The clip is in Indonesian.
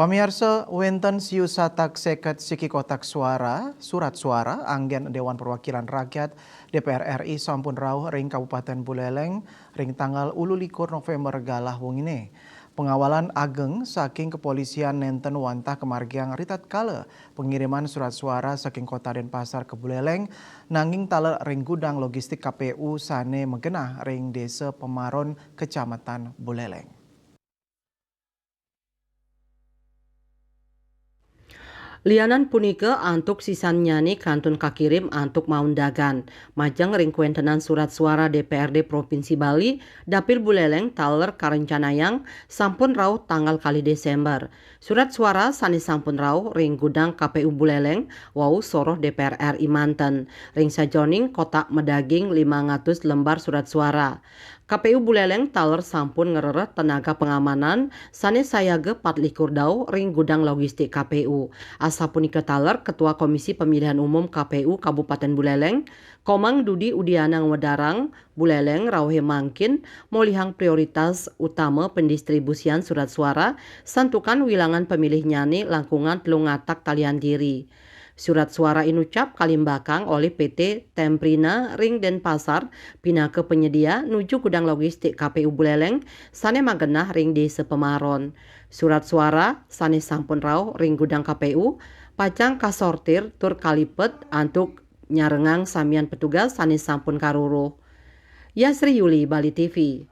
Pamirsa, wenten siu satak seket siki kotak suara, surat suara, anggen Dewan Perwakilan Rakyat DPR RI sampun rauh ring Kabupaten Buleleng ring tanggal 21 November galah wungine. Pengawalan ageng saking kepolisian nenten wantah kemargiang ritat kala pengiriman surat suara saking kota Denpasar ke Buleleng nanging tale ring gudang logistik KPU sane megenah ring desa Pemaron Kecamatan Buleleng. Lianan punika antuk sisan nyani kantun kakirim antuk maundagan. Majang ring kuentenan surat suara DPRD Provinsi Bali, Dapil Buleleng taler karencanayang sampun rauh tanggal kali Desember. Surat suara sani sampun rauh ring gudang KPU Buleleng, wau soroh DPR RI Manten. Ring sajoning kotak medaging 500 lembar surat suara. KPU Buleleng taler sampun ngereret tenaga pengamanan sane sayage 24 dau ring gudang logistik KPU. Asapunika taler Ketua Komisi Pemilihan Umum KPU Kabupaten Buleleng, Komang Dudi Udiana Wedarang, Buleleng rauhe mangkin molihang prioritas utama pendistribusian surat suara santukan wilangan pemilih nyani langkungan telungatak talian diri. Surat suara inucap kalimbakang oleh PT Temprina Ring Denpasar pinake penyedia nuju gudang logistik KPU Buleleng sane magenah ring desa Pemaron. Surat suara sane sampun rauh ring gudang KPU pacang kasortir tur kalipet antuk nyarengang samian petugas sane sampun karuruh. Yasri Yuli, Bali TV.